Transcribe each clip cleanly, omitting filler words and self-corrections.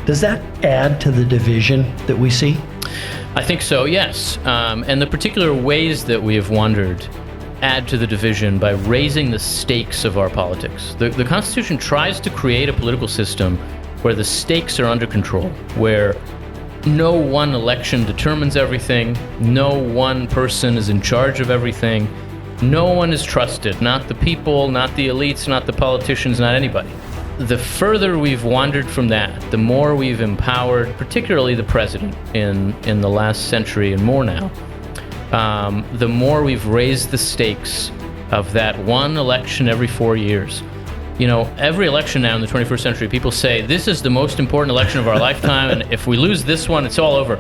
Does that add to the division that we see? I think so, yes. And the particular ways that we have wandered add to the division by raising the stakes of our politics. The Constitution tries to create a political system where the stakes are under control, where no one election determines everything, no one person is in charge of everything, no one is trusted, not the people, not the elites, not the politicians, not anybody. The further we've wandered from that, the more we've empowered, particularly the president in the last century and more now, the more we've raised the stakes of that one election every 4 years. You know, every election now in the 21st century, people say, this is the most important election of our lifetime, and if we lose this one, it's all over.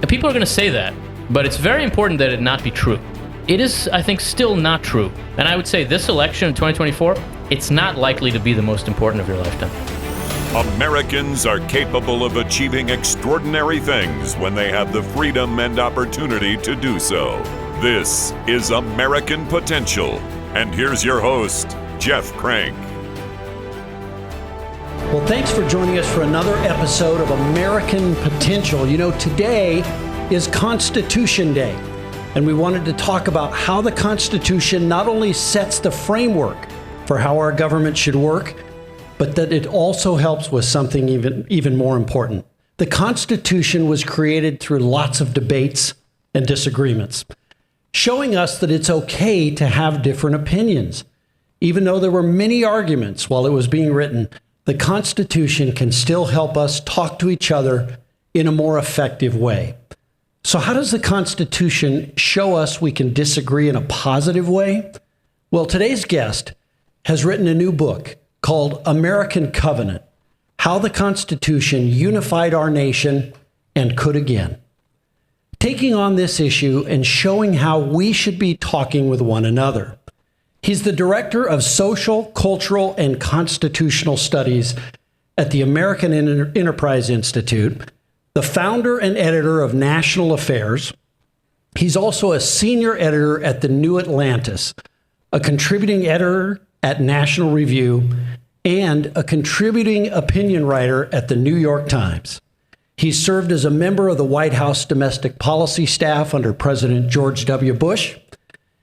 People are going to say that, but it's very important that it not be true. It is, I think, still not true. And I would say this election in 2024, it's not likely to be the most important of your lifetime. Americans are capable of achieving extraordinary things when they have the freedom and opportunity to do so. This is American Potential. And here's your host, Jeff Crank. Well, thanks for joining us for another episode of American Potential. You know, today is Constitution Day, and we wanted to talk about how the Constitution not only sets the framework for how our government should work, but that it also helps with something even more important. The Constitution was created through lots of debates and disagreements, showing us that it's okay to have different opinions. Even though there were many arguments while it was being written, the Constitution can still help us talk to each other in a more effective way. So how does the Constitution show us we can disagree in a positive way? Well, today's guest has written a new book called American Covenant: How the Constitution Unified Our Nation and Could Again. Taking on this issue and showing how we should be talking with one another. He's the Director of Social, Cultural, and Constitutional Studies at the American Enterprise Institute, the founder and editor of National Affairs. He's also a senior editor at the New Atlantis, a contributing editor at National Review, and a contributing opinion writer at the New York Times. He's served as a member of the White House domestic policy staff under President George W. Bush.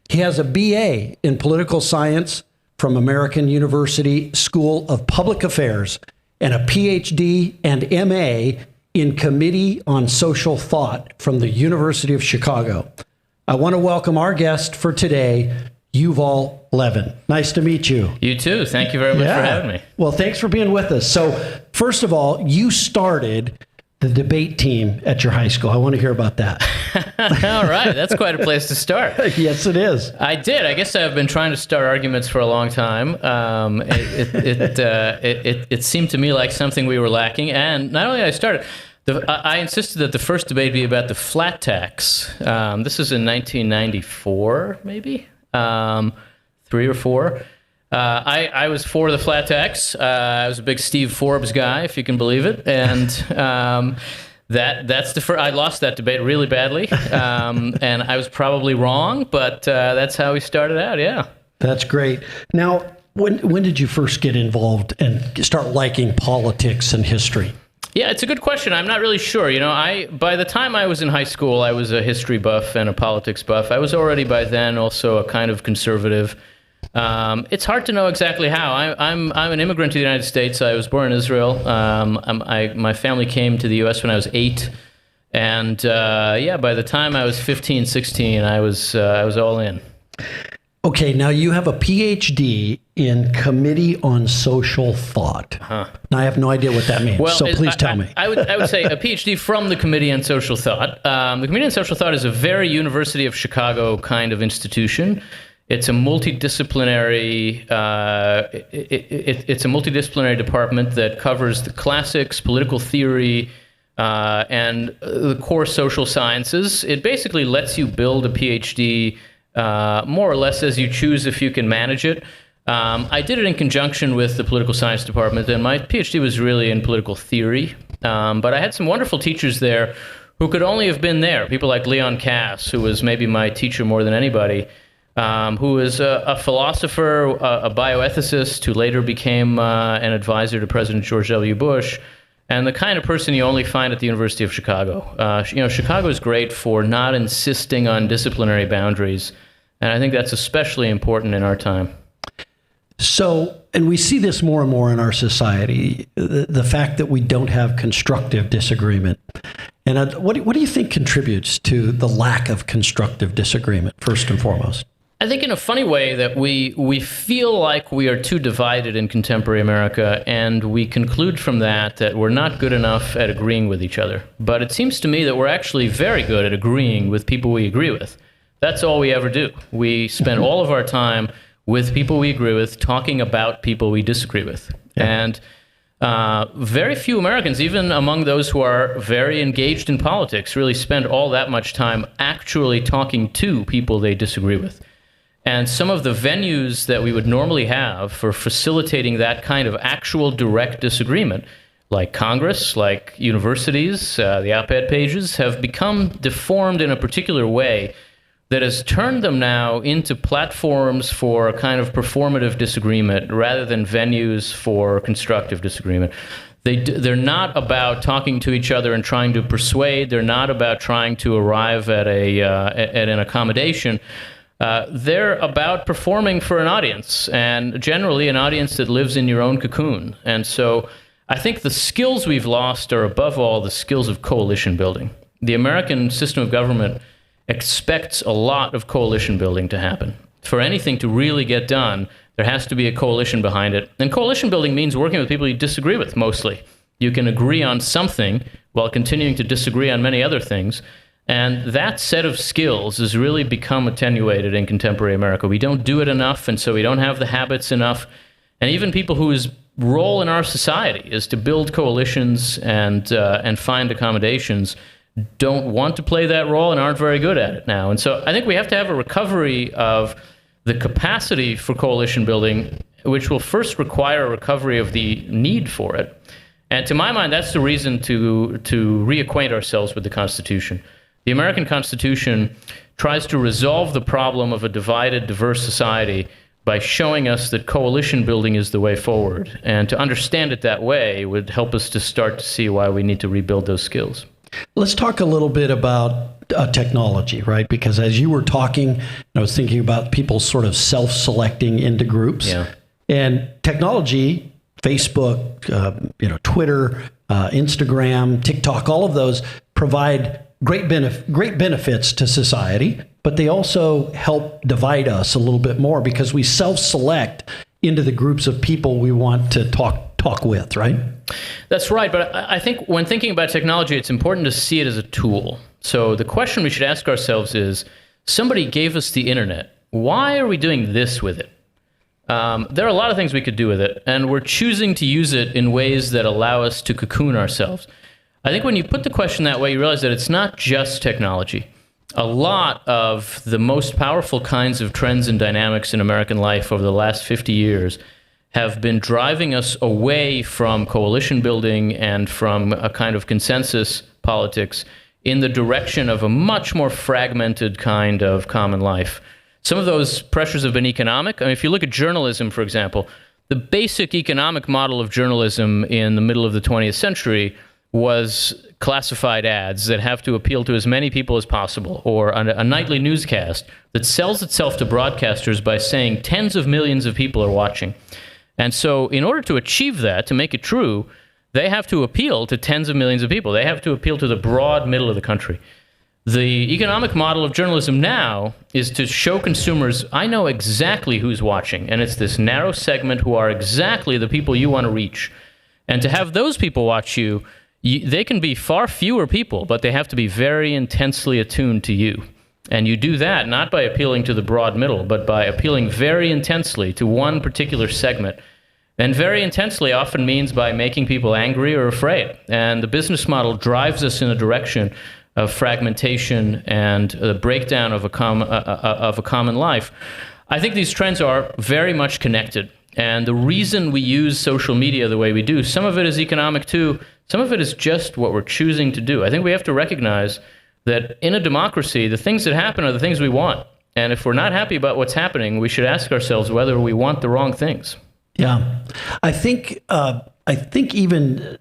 He has a BA in political science from American University School of Public Affairs and a PhD and MA in Committee on Social Thought from the University of Chicago. I want to welcome our guest for today, Yuval Levin. Nice to meet you. You too. Thank you very much for having me. Well, thanks for being with us. So, first of all, you started the debate team at your high school. I want to hear about that. All right. That's quite a place to start. Yes, it is. I did. I guess I've been trying to start arguments for a long time. It seemed to me like something we were lacking. And not only did I start it, I insisted that the first debate be about the flat tax. This is in 1994, maybe, 3 or 4. I was for the flat tax. I was a big Steve Forbes guy, if you can believe it, and that's the first. I lost that debate really badly, and I was probably wrong, but that's how we started out. Yeah, that's great. Now, when did you first get involved and start liking politics and history? Yeah, it's a good question. I'm not really sure. You know, by the time I was in high school, I was a history buff and a politics buff. I was already by then also a kind of conservative. It's hard to know exactly how. I'm an immigrant to the United States. I was born in Israel. My family came to the U.S. when I was 8, and by the time I was 15, 16, I was all in. Okay, now you have a PhD in Committee on Social Thought. Now I have no idea what that means. Well, so please tell me. I would say a PhD from the Committee on Social Thought. The Committee on Social Thought is a very University of Chicago kind of institution. It's a multidisciplinary. It's a multidisciplinary department that covers the classics, political theory, and the core social sciences. It basically lets you build a PhD more or less as you choose if you can manage it. I did it in conjunction with the political science department, and my PhD was really in political theory. But I had some wonderful teachers there who could only have been there. People like Leon Kass, who was maybe my teacher more than anybody. Who is a philosopher, a bioethicist, who later became an advisor to President George W. Bush, and the kind of person you only find at the University of Chicago. Chicago is great for not insisting on disciplinary boundaries, and I think that's especially important in our time. So, and we see this more and more in our society, the fact that we don't have constructive disagreement. And what do you think contributes to the lack of constructive disagreement, first and foremost? I think in a funny way that we feel like we are too divided in contemporary America, and we conclude from that we're not good enough at agreeing with each other. But it seems to me that we're actually very good at agreeing with people we agree with. That's all we ever do. We spend all of our time with people we agree with, talking about people we disagree with. Yeah. And very few Americans, even among those who are very engaged in politics, really spend all that much time actually talking to people they disagree with. And some of the venues that we would normally have for facilitating that kind of actual direct disagreement, like Congress, like universities, the op-ed pages, have become deformed in a particular way that has turned them now into platforms for a kind of performative disagreement rather than venues for constructive disagreement. They're not about talking to each other and trying to persuade. They're not about trying to arrive at an accommodation. They're about performing for an audience, and generally an audience that lives in your own cocoon. And so I think the skills we've lost are, above all, the skills of coalition building. The American system of government expects a lot of coalition building to happen. For anything to really get done, there has to be a coalition behind it. And coalition building means working with people you disagree with, mostly. You can agree on something while continuing to disagree on many other things. And that set of skills has really become attenuated in contemporary America. We don't do it enough, and so we don't have the habits enough. And even people whose role in our society is to build coalitions and find accommodations don't want to play that role and aren't very good at it now. And so I think we have to have a recovery of the capacity for coalition building, which will first require a recovery of the need for it. And to my mind, that's the reason to reacquaint ourselves with the Constitution. The American Constitution tries to resolve the problem of a divided, diverse society by showing us that coalition building is the way forward. And to understand it that way would help us to start to see why we need to rebuild those skills. Let's talk a little bit about technology, right? Because as you were talking, I was thinking about people sort of self-selecting into groups. Yeah. And technology, Facebook, Twitter, Instagram, TikTok, all of those provide great benefits to society, but they also help divide us a little bit more because we self-select into the groups of people we want to talk with, right? That's right, but I think when thinking about technology, it's important to see it as a tool. So the question we should ask ourselves is, somebody gave us the internet. Why are we doing this with it? There are a lot of things we could do with it, and we're choosing to use it in ways that allow us to cocoon ourselves. I think when you put the question that way, you realize that it's not just technology. A lot of the most powerful kinds of trends and dynamics in American life over the last 50 years have been driving us away from coalition building and from a kind of consensus politics in the direction of a much more fragmented kind of common life. Some of those pressures have been economic. I mean, if you look at journalism, for example, the basic economic model of journalism in the middle of the 20th century was classified ads that have to appeal to as many people as possible, or a nightly newscast that sells itself to broadcasters by saying tens of millions of people are watching. And so in order to achieve that, to make it true, they have to appeal to tens of millions of people. They have to appeal to the broad middle of the country. The economic model of journalism now is to show consumers, I know exactly who's watching, and it's this narrow segment who are exactly the people you want to reach. And to have those people watch you, they can be far fewer people, but they have to be very intensely attuned to you. And you do that not by appealing to the broad middle, but by appealing very intensely to one particular segment. And very intensely often means by making people angry or afraid. And the business model drives us in a direction of fragmentation and the breakdown of a common life. I think these trends are very much connected. And the reason we use social media the way we do, some of it is economic too, some of it is just what we're choosing to do. I think we have to recognize that in a democracy, the things that happen are the things we want. And if we're not happy about what's happening, we should ask ourselves whether we want the wrong things. Yeah. I think even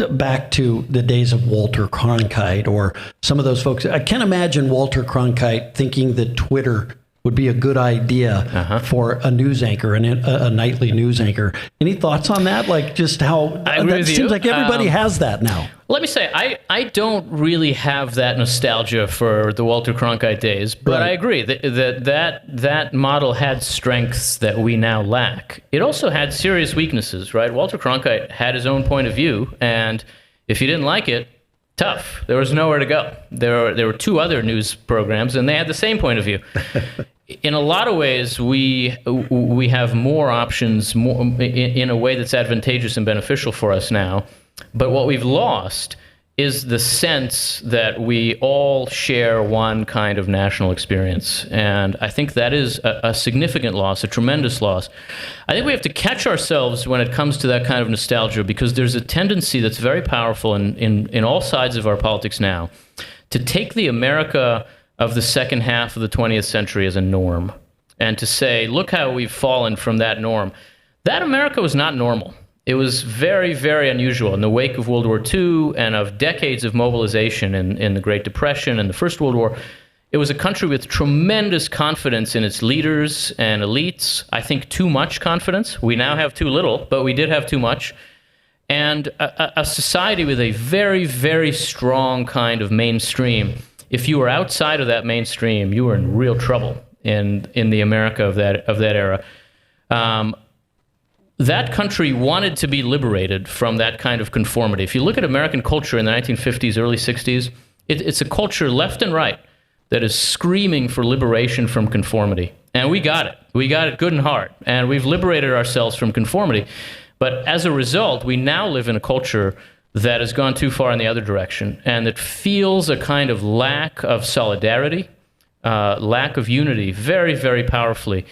back to the days of Walter Cronkite or some of those folks. I can't imagine Walter Cronkite thinking that Twitter would be a good idea for a news anchor and a nightly news anchor. Any thoughts on that? Like just how it seems like everybody has that now. Let me say, I don't really have that nostalgia for the Walter Cronkite days, but I agree that model had strengths that we now lack. It also had serious weaknesses, right? Walter Cronkite had his own point of view, and if you didn't like it, tough. There was nowhere to go. There were two other news programs, and they had the same point of view. In a lot of ways, we have more options in a way that's advantageous and beneficial for us now. But what we've lost is the sense that we all share one kind of national experience. And I think that is a significant loss, a tremendous loss. I think we have to catch ourselves when it comes to that kind of nostalgia, because there's a tendency that's very powerful in all sides of our politics now to take the America of the second half of the 20th century as a norm and to say, look how we've fallen from that norm. That America was not normal. It was very, very unusual in the wake of World War II and of decades of mobilization in the Great Depression and the First World War. It was a country with tremendous confidence in its leaders and elites. I think too much confidence. We now have too little, but we did have too much. And a society with a very, very strong kind of mainstream. If you were outside of that mainstream, you were in real trouble in the America of that era. That country wanted to be liberated from that kind of conformity. If you look at American culture in the 1950s, early 60s, it's a culture left and right that is screaming for liberation from conformity. And we got it. We got it good and hard. And we've liberated ourselves from conformity. But as a result, we now live in a culture that has gone too far in the other direction and that feels a kind of lack of solidarity, lack of unity, very, very powerfully.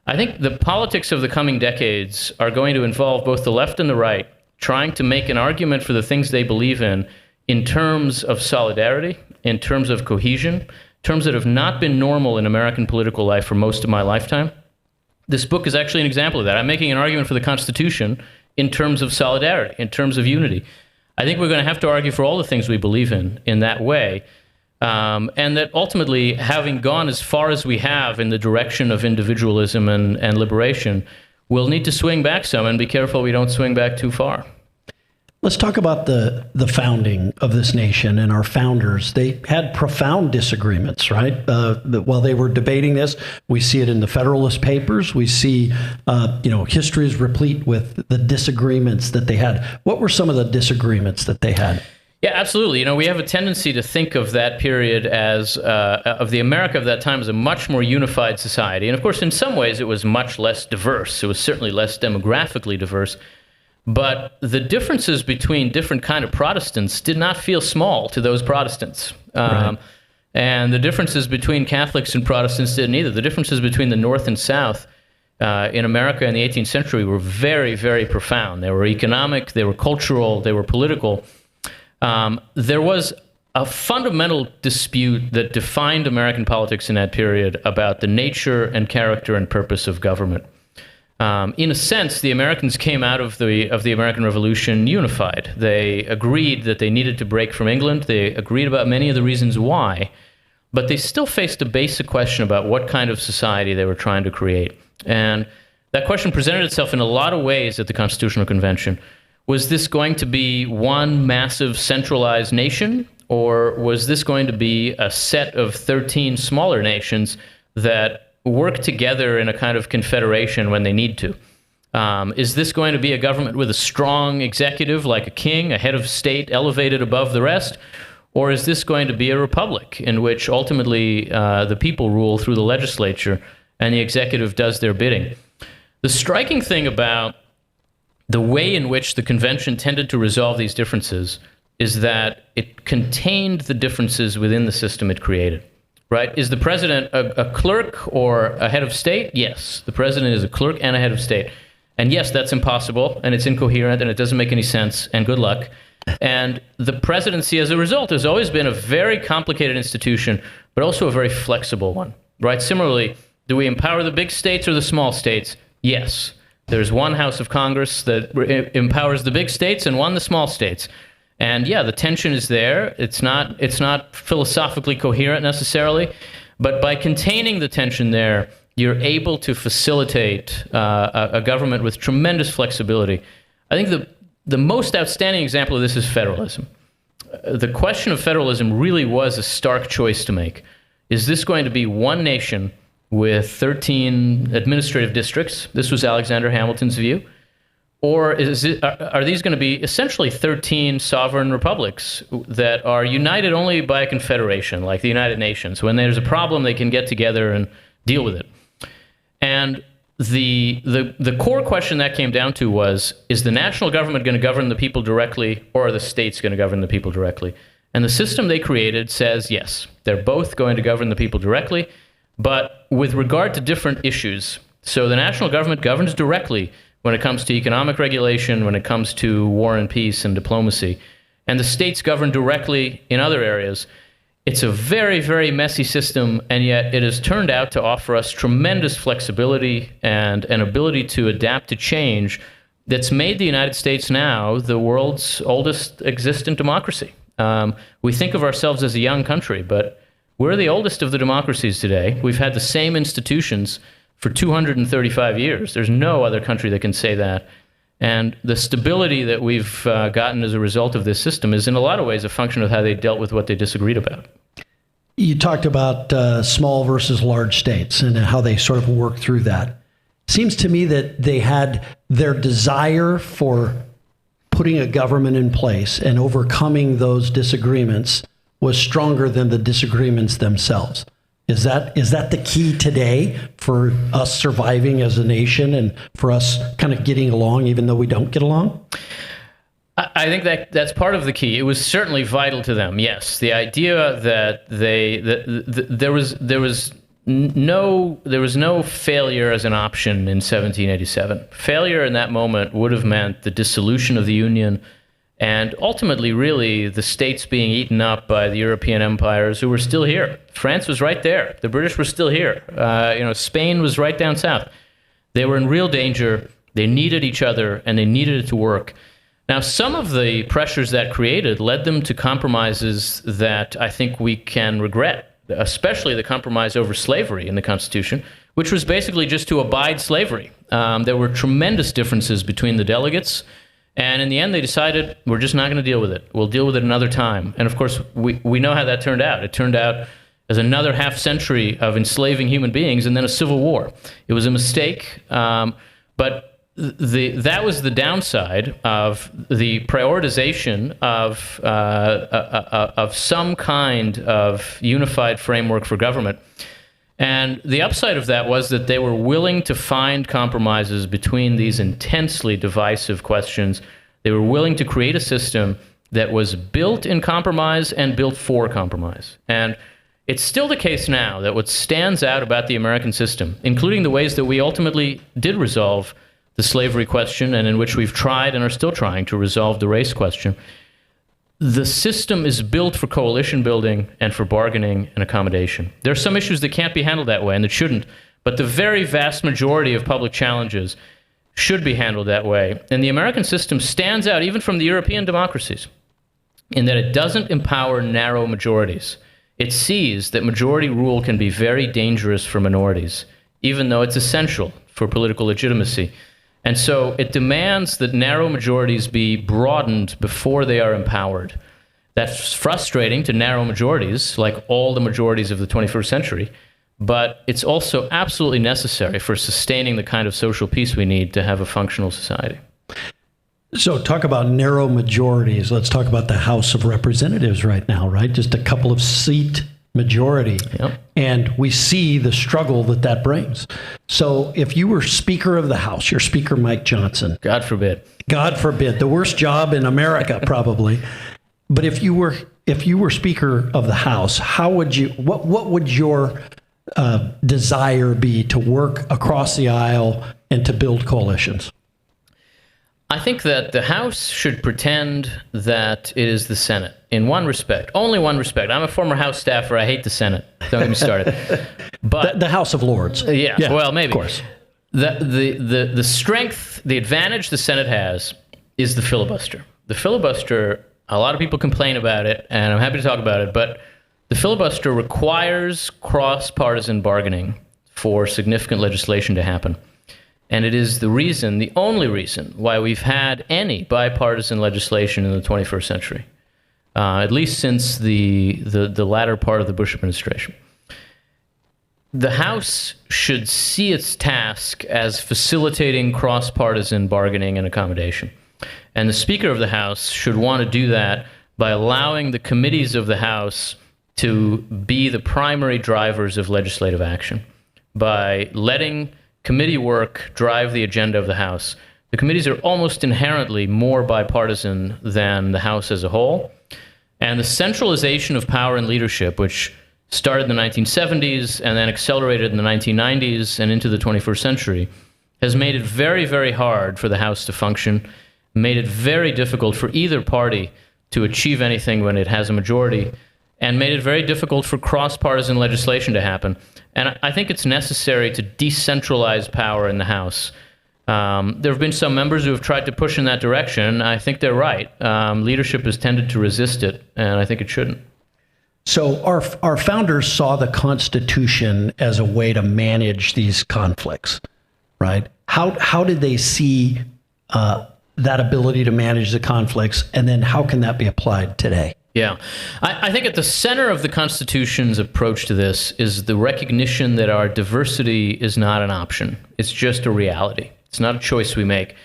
I think the politics of the coming decades are going to involve both the left and the right trying to make an argument for the things they believe in terms of solidarity, in terms of cohesion, terms that have not been normal in American political life for most of my lifetime. This book is actually an example of that. I'm making an argument for the Constitution in terms of solidarity, in terms of unity. I think we're going to have to argue for all the things we believe in that way. And that ultimately, having gone as far as we have in the direction of individualism and liberation, we'll need to swing back some and be careful we don't swing back too far. Let's talk about the founding of this nation and our founders. They had profound disagreements, right? While they were debating this, we see it in the Federalist Papers. We see, history is replete with the disagreements that they had. What were some of the disagreements that they had? Yeah, absolutely. We have a tendency to think of that period as, of the America of that time as a much more unified society. And of course, in some ways, it was much less diverse. It was certainly less demographically diverse. But the differences between different kind of Protestants did not feel small to those Protestants. Right. And the differences between Catholics and Protestants didn't either. The differences between the North and South in America in the 18th century were very, very profound. They were economic, they were cultural, they were political. There was a fundamental dispute that defined American politics in that period about the nature and character and purpose of government. In a sense, the Americans came out of the American Revolution unified. They agreed that they needed to break from England. They agreed about many of the reasons why, but they still faced a basic question about what kind of society they were trying to create. And that question presented itself in a lot of ways at the Constitutional Convention. Was this going to be one massive centralized nation, or was this going to be a set of 13 smaller nations that work together in a kind of confederation when they need to? Is this going to be a government with a strong executive like a king, a head of state elevated above the rest? Or is this going to be a republic in which ultimately the people rule through the legislature and the executive does their bidding? The striking thing about the way in which the convention tended to resolve these differences is that it contained the differences within the system it created. Right? Is the president a clerk or a head of state? Yes, the president is a clerk and a head of state. And yes, that's impossible, and it's incoherent, and it doesn't make any sense, and good luck. And the presidency, as a result, has always been a very complicated institution, but also a very flexible one. Right? Similarly, do we empower the big states or the small states? Yes. There's one House of Congress that empowers the big states and one the small states. And yeah, the tension is there. It's not philosophically coherent necessarily, but by containing the tension there, you're able to facilitate a government with tremendous flexibility. I think the most outstanding example of this is federalism. The question of federalism really was a stark choice to make. Is this going to be one nation with 13 administrative districts? This was Alexander Hamilton's view. Or are these going to be essentially 13 sovereign republics that are united only by a confederation, like the United Nations? When there's a problem, they can get together and deal with it. And the core question that came down to was, is the national government going to govern the people directly, or are the states going to govern the people directly? And the system they created says, yes, they're both going to govern the people directly, but with regard to different issues. So the national government governs directly when it comes to economic regulation, when it comes to war and peace and diplomacy, and the states govern directly in other areas. It's a very, very messy system, and yet it has turned out to offer us tremendous flexibility and an ability to adapt to change that's made the United States now the world's oldest existent democracy. We think of ourselves as a young country, but we're the oldest of the democracies today. We've had the same institutions for 235 years. There's no other country that can say that. And the stability that we've gotten as a result of this system is in a lot of ways a function of how they dealt with what they disagreed about. You talked about small versus large states and how they sort of worked through that. Seems to me that they had their desire for putting a government in place and overcoming those disagreements was stronger than the disagreements themselves. Is that the key today for us surviving as a nation and for us kind of getting along even though we don't get along? I think that's part of the key. It was certainly vital to them. Yes, the idea that there was no failure as an option in 1787. Failure in that moment would have meant the dissolution of the Union, and ultimately, really, the states being eaten up by the European empires who were still here. France was right there. The British were still here. Spain was right down south. They were in real danger. They needed each other, and they needed it to work. Now, some of the pressures that created led them to compromises that I think we can regret, especially the compromise over slavery in the Constitution, which was basically just to abide slavery. There were tremendous differences between the delegates. And in the end, they decided, we're just not going to deal with it. We'll deal with it another time. And of course, we know how that turned out. It turned out as another half century of enslaving human beings and then a civil war. It was a mistake. But that was the downside of the prioritization of some kind of unified framework for government. And the upside of that was that they were willing to find compromises between these intensely divisive questions. They were willing to create a system that was built in compromise and built for compromise. And it's still the case now that what stands out about the American system, including the ways that we ultimately did resolve the slavery question and in which we've tried and are still trying to resolve the race question, the system is built for coalition building and for bargaining and accommodation. There are some issues that can't be handled that way and that shouldn't, but the very vast majority of public challenges should be handled that way. And the American system stands out even from the European democracies in that it doesn't empower narrow majorities. It sees that majority rule can be very dangerous for minorities, even though it's essential for political legitimacy. And so it demands that narrow majorities be broadened before they are empowered. That's frustrating to narrow majorities, like all the majorities of the 21st century, but it's also absolutely necessary for sustaining the kind of social peace we need to have a functional society. So talk about narrow majorities. Let's talk about the House of Representatives right now, right? Just a couple of seat majority. Yep. And we see the struggle that brings. So if you were Speaker of the House, you're Speaker Mike Johnson. God forbid. God forbid. The worst job in America, probably. But if you were Speaker of the House, how would you? What would your desire be to work across the aisle and to build coalitions? I think that the House should pretend that it is the Senate in one respect, only one respect. I'm a former House staffer. I hate the Senate. Don't get me started. But the House of Lords. Yeah, well, maybe. Of course. The strength, the advantage the Senate has is the filibuster. The filibuster A lot of people complain about it, and I'm happy to talk about it, but the filibuster requires cross-partisan bargaining for significant legislation to happen. And it is the only reason, why we've had any bipartisan legislation in the 21st century, at least since the latter part of the Bush administration. The House should see its task as facilitating cross-partisan bargaining and accommodation. And the Speaker of the House should want to do that by allowing the committees of the House to be the primary drivers of legislative action, by letting committee work drive the agenda of the House. The committees are almost inherently more bipartisan than the House as a whole. And the centralization of power and leadership, which started in the 1970s and then accelerated in the 1990s and into the 21st century, has made it very, very hard for the House to function, made it very difficult for either party to achieve anything when it has a majority, and made it very difficult for cross-partisan legislation to happen. And I think it's necessary to decentralize power in the House. There have been some members who have tried to push in that direction. I think they're right. Leadership has tended to resist it, and I think it shouldn't. So our founders saw the Constitution as a way to manage these conflicts, right? How did they see that ability to manage the conflicts, and then how can that be applied today? Yeah. I think at the center of the Constitution's approach to this is the recognition that our diversity is not an option. It's just a reality. It's not a choice we make.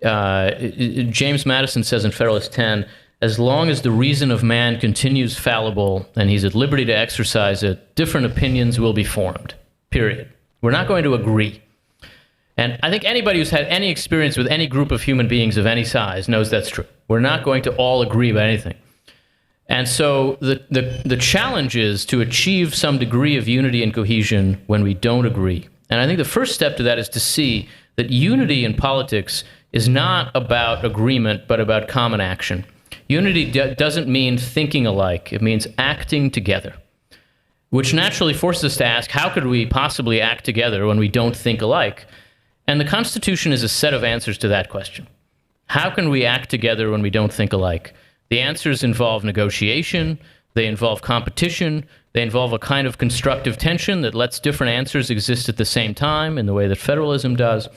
James Madison says in Federalist 10, as long as the reason of man continues fallible and he's at liberty to exercise it, different opinions will be formed, period. We're not going to agree. And I think anybody who's had any experience with any group of human beings of any size knows that's true. We're not going to all agree about anything. And so the challenge is to achieve some degree of unity and cohesion when we don't agree. And I think the first step to that is to see that unity in politics is not about agreement, but about common action. Unity doesn't mean thinking alike. It means acting together, which naturally forces us to ask, how could we possibly act together when we don't think alike? And the Constitution is a set of answers to that question. How can we act together when we don't think alike? The answers involve negotiation, they involve competition, they involve a kind of constructive tension that lets different answers exist at the same time in the way that federalism does.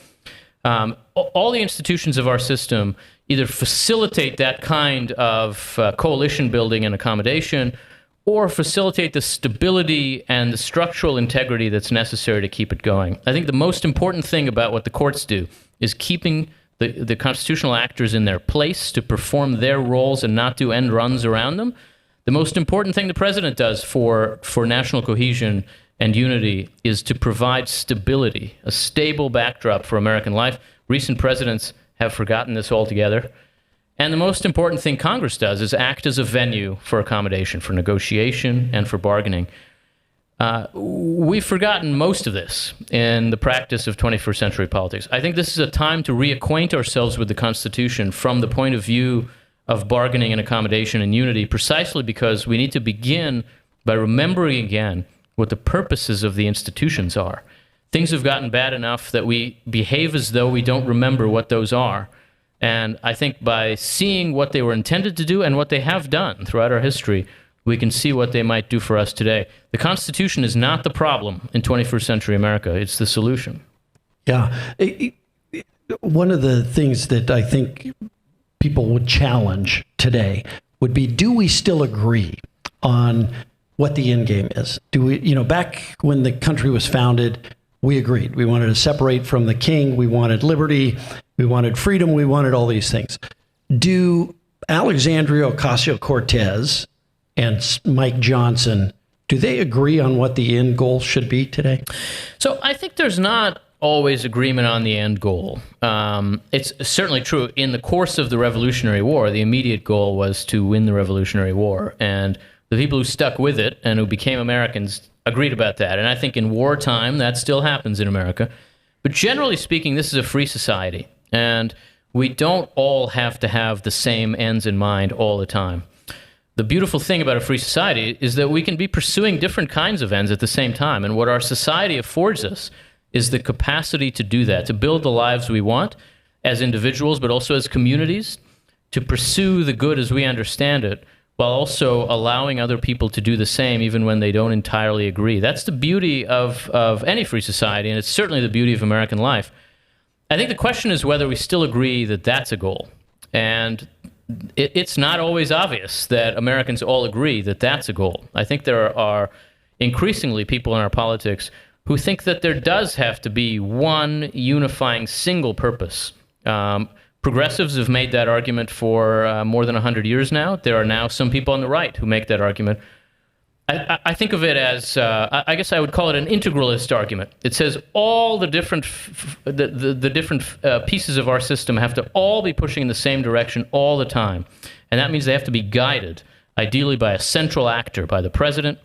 All the institutions of our system either facilitate that kind of coalition building and accommodation, or facilitate the stability and the structural integrity that's necessary to keep it going. I think the most important thing about what the courts do is keeping the constitutional actors in their place to perform their roles and not do end runs around them. The most important thing the president does for national cohesion and unity is to provide stability, a stable backdrop for American life. Recent presidents have forgotten this altogether. And the most important thing Congress does is act as a venue for accommodation, for negotiation, and for bargaining. We've forgotten most of this in the practice of 21st century politics. I think this is a time to reacquaint ourselves with the Constitution from the point of view of bargaining and accommodation and unity, precisely because we need to begin by remembering again what the purposes of the institutions are. Things have gotten bad enough that we behave as though we don't remember what those are. And I think by seeing what they were intended to do and what they have done throughout our history, we can see what they might do for us today. The Constitution is not the problem in 21st century America. It's the solution. Yeah. One of the things that I think people would challenge today would be, do we still agree on what the end game is? Do we, back when the country was founded, we agreed. We wanted to separate from the king. We wanted liberty. We wanted freedom. We wanted all these things. Do Alexandria Ocasio-Cortez and Mike Johnson, do they agree on what the end goal should be today? So I think there's not always agreement on the end goal. It's certainly true. In the course of the Revolutionary War, the immediate goal was to win the Revolutionary War. And the people who stuck with it and who became Americans agreed about that. And I think in wartime, that still happens in America. But generally speaking, this is a free society. And we don't all have to have the same ends in mind all the time. The beautiful thing about a free society is that we can be pursuing different kinds of ends at the same time. And what our society affords us is the capacity to do that, to build the lives we want as individuals, but also as communities, to pursue the good as we understand it, while also allowing other people to do the same even when they don't entirely agree. That's the beauty of any free society, and it's certainly the beauty of American life. I think the question is whether we still agree that that's a goal. And it's not always obvious that Americans all agree that that's a goal. I think there are increasingly people in our politics who think that there does have to be one unifying single purpose. Progressives have made that argument for more than 100 years now. There are now some people on the right who make that argument. I think of it as, I guess I would call it an integralist argument. It says all the different pieces of our system have to all be pushing in the same direction all the time. And that means they have to be guided, ideally by a central actor, by the president,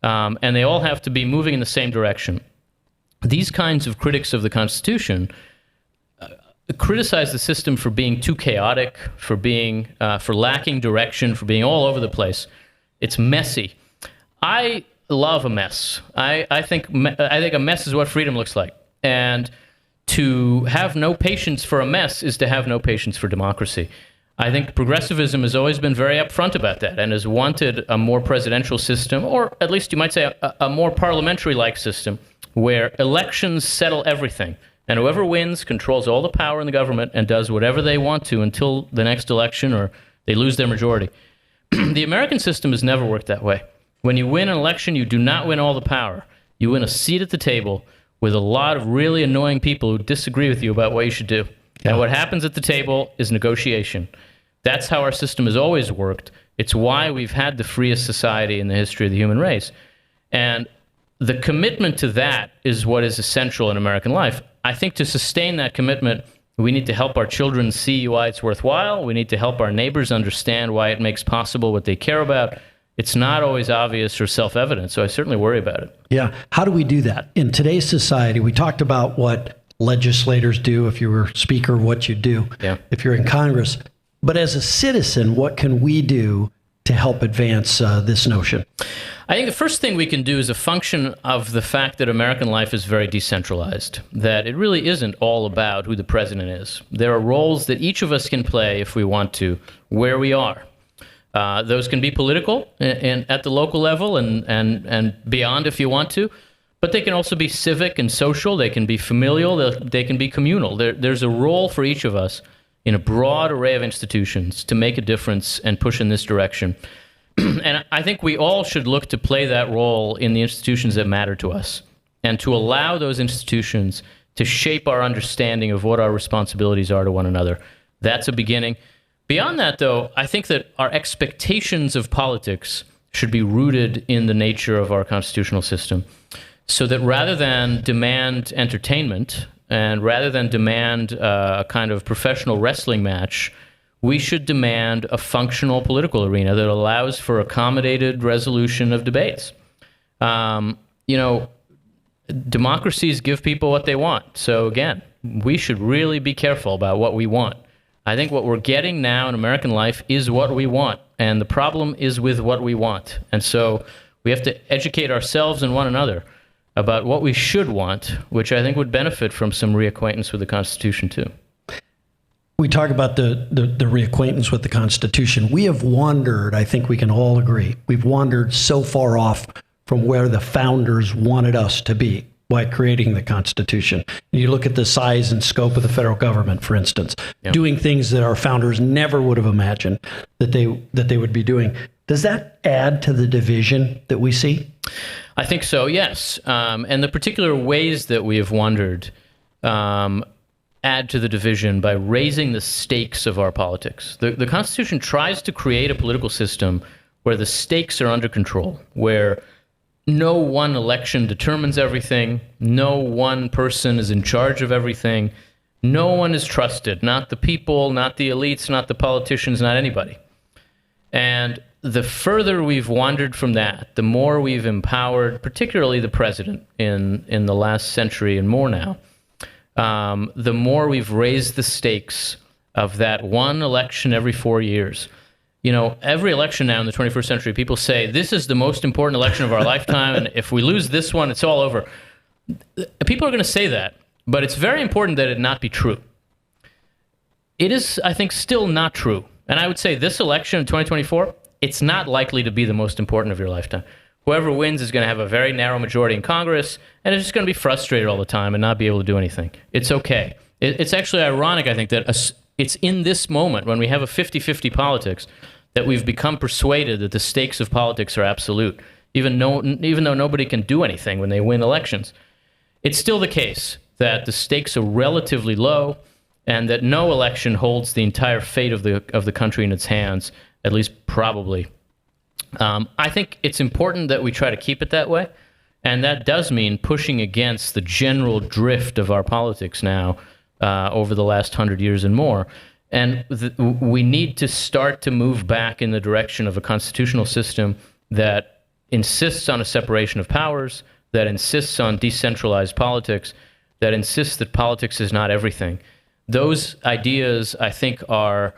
and they all have to be moving in the same direction. These kinds of critics of the Constitution criticize the system for being too chaotic, for lacking direction, for being all over the place. It's messy. I love a mess. I think a mess is what freedom looks like. And to have no patience for a mess is to have no patience for democracy. I think progressivism has always been very upfront about that and has wanted a more presidential system, or at least you might say a more parliamentary-like system, where elections settle everything. And whoever wins controls all the power in the government and does whatever they want to until the next election or they lose their majority. The American system has never worked that way. When you win an election, you do not win all the power. You win a seat at the table with a lot of really annoying people who disagree with you about what you should do. Yeah. And what happens at the table is negotiation. That's how our system has always worked. It's why we've had the freest society in the history of the human race. And the commitment to that is what is essential in American life. I think to sustain that commitment, we need to help our children see why it's worthwhile. We need to help our neighbors understand why it makes possible what they care about. It's not always obvious or self-evident, so I certainly worry about it. Yeah. How do we do that? In today's society, we talked about what legislators do. If you were speaker, what you do. Yeah. If you're in Congress. But as a citizen, what can we do to help advance this notion? I think the first thing we can do is a function of the fact that American life is very decentralized, that it really isn't all about who the president is. There are roles that each of us can play if we want to, where we are. Those can be political and at the local level and beyond if you want to, but they can also be civic and social. They can be familial. They can be communal. There's a role for each of us in a broad array of institutions to make a difference and push in this direction. And I think we all should look to play that role in the institutions that matter to us and to allow those institutions to shape our understanding of what our responsibilities are to one another. That's a beginning. Beyond that, though, I think that our expectations of politics should be rooted in the nature of our constitutional system, so that rather than demand entertainment and rather than demand a kind of professional wrestling match, we should demand a functional political arena that allows for accommodated resolution of debates. Democracies give people what they want. So again, we should really be careful about what we want. I think what we're getting now in American life is what we want, and the problem is with what we want. And so we have to educate ourselves and one another about what we should want, which I think would benefit from some reacquaintance with the Constitution too. We talk about the reacquaintance with the Constitution. We have wandered, I think we can all agree, we've wandered so far off from where the founders wanted us to be by creating the Constitution. And you look at the size and scope of the federal government, for instance, doing things that our founders never would have imagined that they would be doing. Does that add to the division that we see? I think so, yes. And the particular ways that we have wandered add to the division by raising the stakes of our politics. The Constitution tries to create a political system where the stakes are under control, where no one election determines everything, no one person is in charge of everything, no one is trusted, not the people, not the elites, not the politicians, not anybody. And the further we've wandered from that, the more we've empowered, particularly the president in the last century and more now, the more we've raised the stakes of that one election every 4 years. You know, every election now in the 21st century, people say, this is the most important election of our lifetime, and if we lose this one, it's all over. People are going to say that, but it's very important that it not be true. It is, I think, still not true And I would say this election in 2024, it's not likely to be the most important of your lifetime. Whoever wins is going to have a very narrow majority in Congress, and it's just going to be frustrated all the time and not be able to do anything. It's okay. It's actually ironic, I think, that it's in this moment when we have a 50-50 politics that we've become persuaded that the stakes of politics are absolute, even though nobody can do anything when they win elections. It's still the case that the stakes are relatively low and that no election holds the entire fate of the country in its hands, at least probably. I think it's important that we try to keep it that way, and that does mean pushing against the general drift of our politics now over the last 100 years and more. And we need to start to move back in the direction of a constitutional system that insists on a separation of powers, that insists on decentralized politics, that insists that politics is not everything. Those ideas, I think, are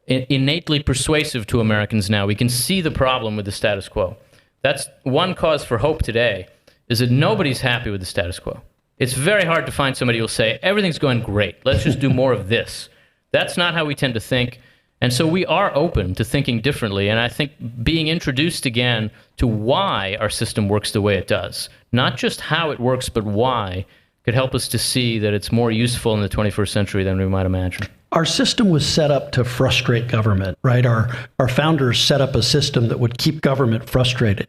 innately persuasive to Americans now. We can see the problem with the status quo. That's one cause for hope today, is that nobody's happy with the status quo. It's very hard to find somebody who'll say, everything's going great, let's just do more of this. That's not how we tend to think. And so we are open to thinking differently. And I think being introduced again to why our system works the way it does, not just how it works, but why, could help us to see that it's more useful in the 21st century than we might imagine. Our system was set up to frustrate government, right? Our founders set up a system that would keep government frustrated.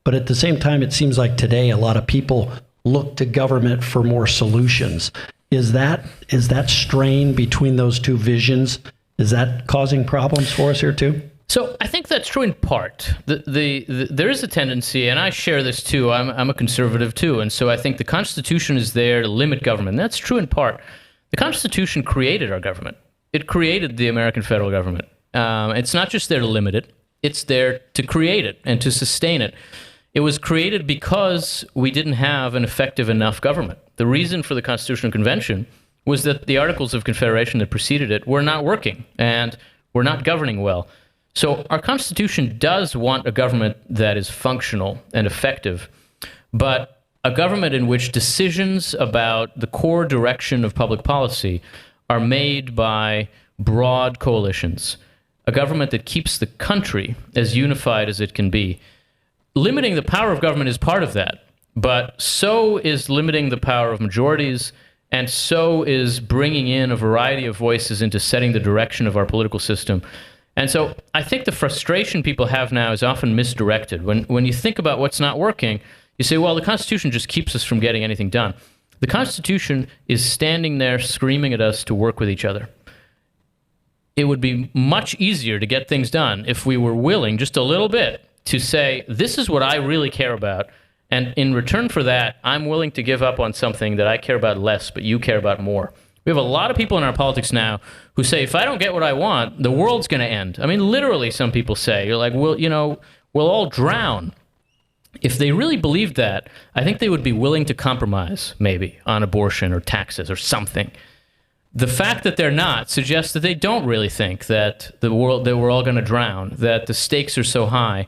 But at the same time, it seems like today a lot of people look to government for more solutions. Is that strain between those two visions, is that causing problems for us here too? So I think that's true in part. There is a tendency, and I share this too, I'm a conservative too, and so I think the Constitution is there to limit government. That's true in part. The Constitution created our government. It created the American federal government. It's not just there to limit it, it's there to create it and to sustain it. It was created because we didn't have an effective enough government. The reason for the Constitutional Convention was that the Articles of Confederation that preceded it were not working and were not governing well. So our Constitution does want a government that is functional and effective, but a government in which decisions about the core direction of public policy are made by broad coalitions, a government that keeps the country as unified as it can be. Limiting the power of government is part of that, but so is limiting the power of majorities, and so is bringing in a variety of voices into setting the direction of our political system. And so I think the frustration people have now is often misdirected. When you think about what's not working, you say, well, the Constitution just keeps us from getting anything done. The Constitution is standing there screaming at us to work with each other. It would be much easier to get things done if we were willing just a little bit to say, this is what I really care about, and in return for that, I'm willing to give up on something that I care about less, but you care about more. We have a lot of people in our politics now who say, if I don't get what I want, the world's going to end. I mean, literally, some people say, you're like, we'll all drown. If they really believed that, I think they would be willing to compromise, maybe, on abortion or taxes or something. The fact that they're not suggests that they don't really think that that we're all going to drown, that the stakes are so high.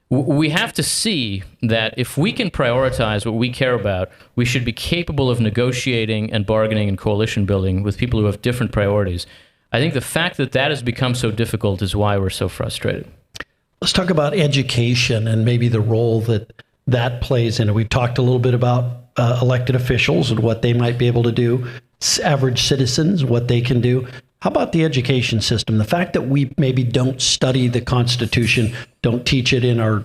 We have to see that if we can prioritize what we care about, we should be capable of negotiating and bargaining and coalition building with people who have different priorities. I think the fact that that has become so difficult is why we're so frustrated. Let's talk about education and maybe the role that plays in it. We've talked a little bit about elected officials and what they might be able to do, average citizens, what they can do. How about the education system? The fact that we maybe don't study the Constitution, don't teach it in our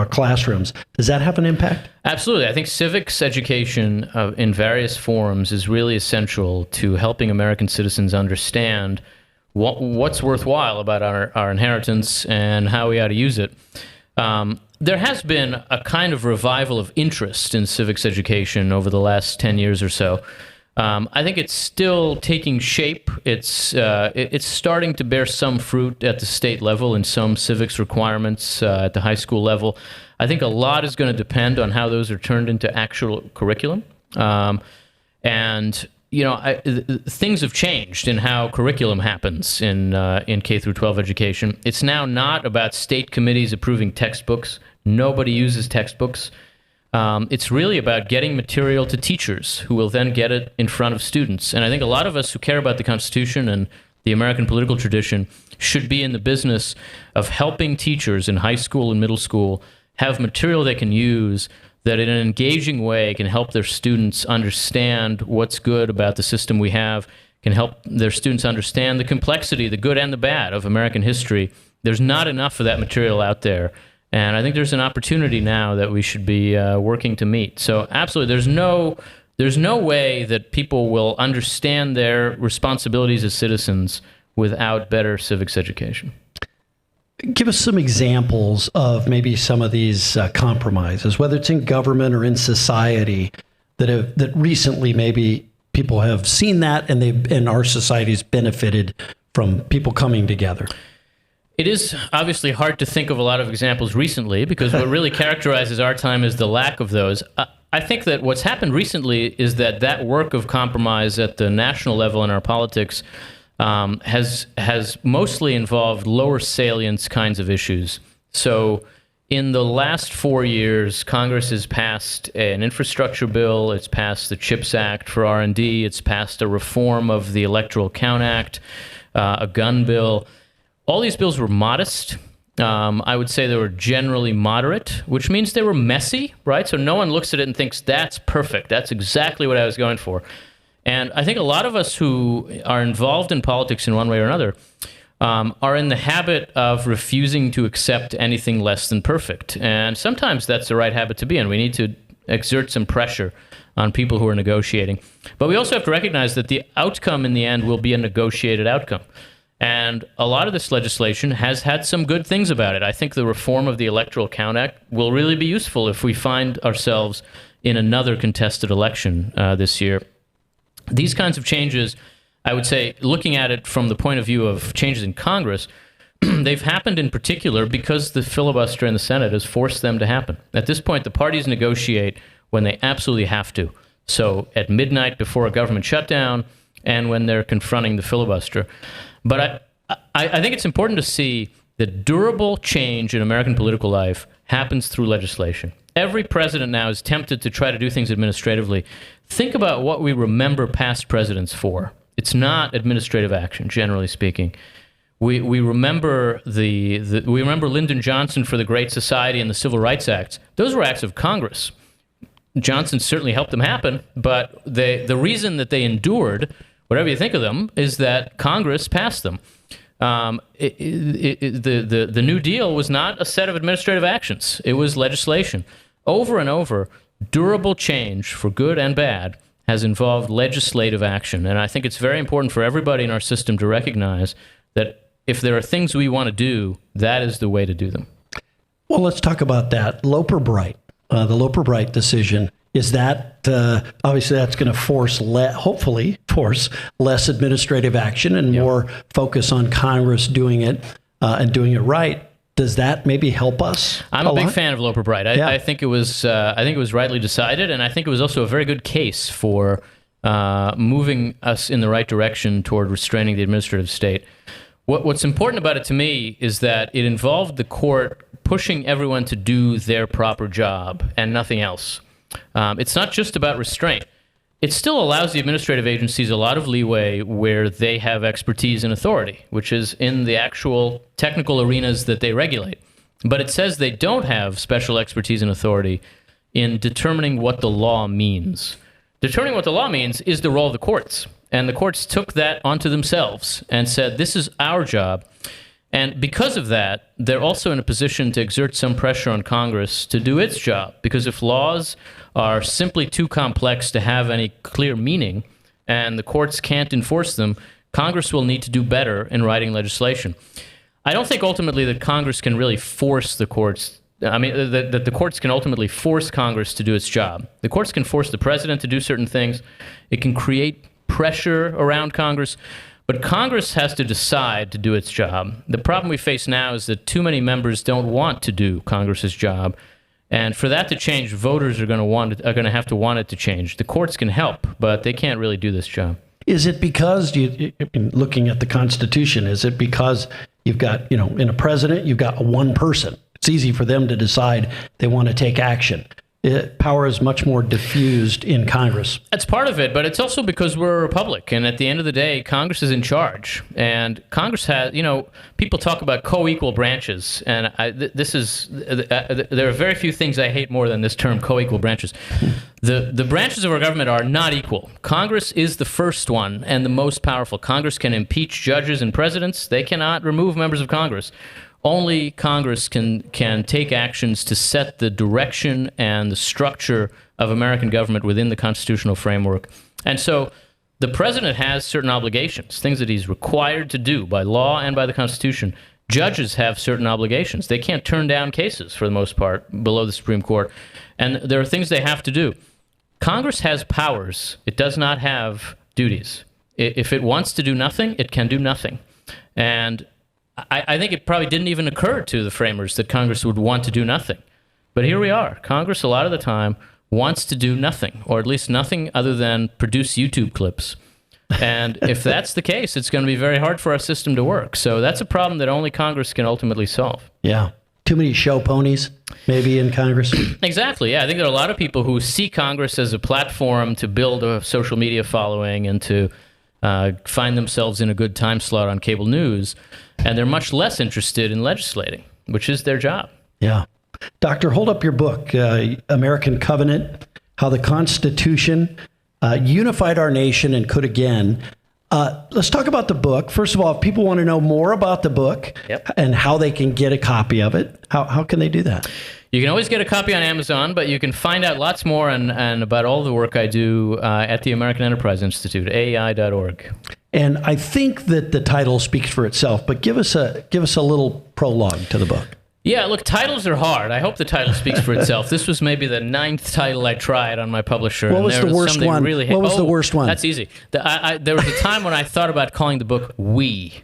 classrooms, does that have an impact? Absolutely. I think civics education in various forms is really essential to helping American citizens understand what's worthwhile about our inheritance and how we ought to use it. There has been a kind of revival of interest in civics education over the last 10 years or so. I think it's still taking shape. It's starting to bear some fruit at the state level in some civics requirements at the high school level. I think a lot is going to depend on how those are turned into actual curriculum. Things have changed in how curriculum happens in K through 12 education. It's now not about state committees approving textbooks. Nobody uses textbooks. It's really about getting material to teachers who will then get it in front of students. And I think a lot of us who care about the Constitution and the American political tradition should be in the business of helping teachers in high school and middle school have material they can use that in an engaging way can help their students understand what's good about the system we have, can help their students understand the complexity, the good and the bad of American history. There's not enough of that material out there. And I think there's an opportunity now that we should be working to meet. So absolutely, there's no way that people will understand their responsibilities as citizens without better civics education. Give us some examples of maybe some of these compromises, whether it's in government or in society, that recently maybe people have seen that and our society's benefited from people coming together. It is obviously hard to think of a lot of examples recently because what really characterizes our time is the lack of those. I think that what's happened recently is that work of compromise at the national level in our politics has mostly involved lower salience kinds of issues. So in the last 4 years, Congress has passed an infrastructure bill, it's passed the CHIPS Act for R&D, it's passed a reform of the Electoral Count Act, a gun bill. All these bills were modest. I would say they were generally moderate, which means they were messy, right? So no one looks at it and thinks, that's perfect. That's exactly what I was going for. And I think a lot of us who are involved in politics in one way or another are in the habit of refusing to accept anything less than perfect. And sometimes that's the right habit to be in. We need to exert some pressure on people who are negotiating. But we also have to recognize that the outcome in the end will be a negotiated outcome. And a lot of this legislation has had some good things about it. I think the reform of the Electoral Count Act will really be useful if we find ourselves in another contested election this year. These kinds of changes, I would say, looking at it from the point of view of changes in Congress, they've happened in particular because the filibuster in the Senate has forced them to happen. At this point, the parties negotiate when they absolutely have to. So at midnight before a government shutdown and when they're confronting the filibuster. But I think it's important to see that durable change in American political life happens through legislation. Every president now is tempted to try to do things administratively. Think about what we remember past presidents for. It's not administrative action, generally speaking. We remember we remember Lyndon Johnson for the Great Society and the Civil Rights Acts. Those were acts of Congress. Johnson certainly helped them happen, but the reason that they endured, whatever you think of them, is that Congress passed them. The New Deal was not a set of administrative actions. It was legislation. Over and over, durable change, for good and bad, has involved legislative action. And I think it's very important for everybody in our system to recognize that if there are things we want to do, that is the way to do them. Well, let's talk about that. Loper-Bright, the Loper-Bright decision. Is that, obviously that's going to hopefully force less administrative action and more focus on Congress doing it and doing it right. Does that maybe help us? I'm a big fan of Loper-Bright. I think it was rightly decided, and I think it was also a very good case for moving us in the right direction toward restraining the administrative state. What's important about it to me is that it involved the court pushing everyone to do their proper job and nothing else. It's not just about restraint. It still allows the administrative agencies a lot of leeway where they have expertise and authority, which is in the actual technical arenas that they regulate. But it says they don't have special expertise and authority in determining what the law means. Determining what the law means is the role of the courts. And the courts took that onto themselves and said, this is our job. And because of that, they're also in a position to exert some pressure on Congress to do its job. Because if laws are simply too complex to have any clear meaning and the courts can't enforce them, Congress will need to do better in writing legislation. I don't think ultimately that Congress can really force the courts. I mean, that the courts can ultimately force Congress to do its job. The courts can force the president to do certain things. It can create pressure around Congress. But Congress has to decide to do its job. The problem we face now is that too many members don't want to do Congress's job. And for that to change, voters are going to have to want it to change. The courts can help, but they can't really do this job. Is it because, looking at the Constitution, is it because you've got, in a president, you've got one person. It's easy for them to decide they want to take action. power is much more diffused in Congress. That's part of it, but it's also because we're a republic, and at the end of the day, Congress is in charge. And Congress has, people talk about co-equal branches, and there are very few things I hate more than this term, co-equal branches. The branches of our government are not equal. Congress is the first one and the most powerful. Congress can impeach judges and presidents. They cannot remove members of Congress. Only Congress can take actions to set the direction and the structure of American government within the constitutional framework. And so the president has certain obligations, things that he's required to do by law and by the Constitution. Judges have certain obligations. They can't turn down cases, for the most part, below the Supreme Court. And there are things they have to do. Congress has powers. It does not have duties. If it wants to do nothing, it can do nothing. And I think it probably didn't even occur to the framers that Congress would want to do nothing. But here we are. Congress, a lot of the time, wants to do nothing, or at least nothing other than produce YouTube clips. And if that's the case, it's going to be very hard for our system to work. So that's a problem that only Congress can ultimately solve. Yeah. Too many show ponies, maybe, in Congress? Exactly, yeah. I think there are a lot of people who see Congress as a platform to build a social media following and to find themselves in a good time slot on cable news, and they're much less interested in legislating, which is their job. Yeah. Doctor, hold up your book, American Covenant, How the Constitution Unified Our Nation and Could Again. Let's talk about the book. First of all, if people want to know more about the book and how they can get a copy of it, how can they do that? You can always get a copy on Amazon, but you can find out lots more and about all the work I do at the American Enterprise Institute, AEI.org. And I think that the title speaks for itself, but give us a little prologue to the book. Yeah, look, titles are hard. I hope the title speaks for itself. This was maybe the 9th title I tried on my publisher. What was the worst one? What was the worst one? That's easy. There was a time when I thought about calling the book We.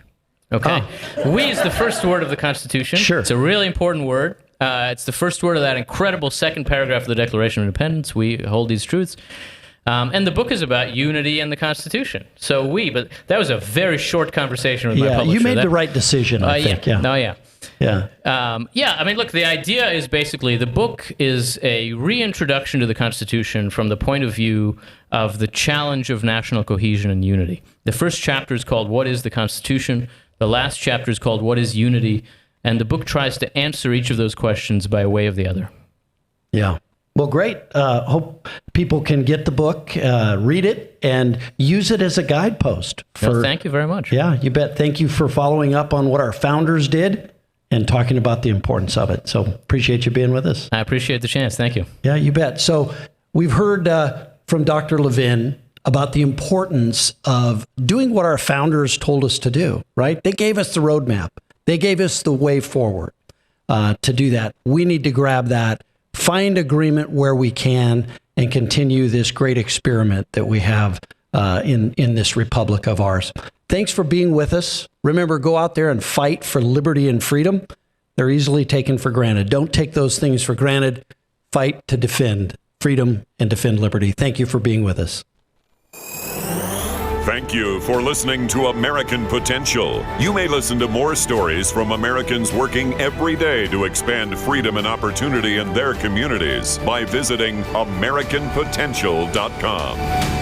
Okay? Oh. We is the first word of the Constitution. Sure. It's a really important word. It's the first word of that incredible second paragraph of the Declaration of Independence. We hold these truths. And the book is about unity and the Constitution. So but that was a very short conversation with my publisher. You made the right decision, I think. Yeah. Yeah. Oh, yeah. Yeah. I mean, look, the idea is basically the book is a reintroduction to the Constitution from the point of view of the challenge of national cohesion and unity. The first chapter is called What is the Constitution? The last chapter is called What is Unity? And the book tries to answer each of those questions by way of the other. Yeah. Well, great. Hope people can get the book, read it, and use it as a guidepost. Thank you very much. Yeah, you bet. Thank you for following up on what our founders did and talking about the importance of it. So appreciate you being with us. I appreciate the chance. Thank you. Yeah, you bet. So we've heard from Dr. Levin about the importance of doing what our founders told us to do, right? They gave us the roadmap. They gave us the way forward to do that. We need to grab that, find agreement where we can, and continue this great experiment that we have in this republic of ours. Thanks for being with us. Remember, go out there and fight for liberty and freedom. They're easily taken for granted. Don't take those things for granted. Fight to defend freedom and defend liberty. Thank you for being with us. Thank you for listening to American Potential. You may listen to more stories from Americans working every day to expand freedom and opportunity in their communities by visiting AmericanPotential.com.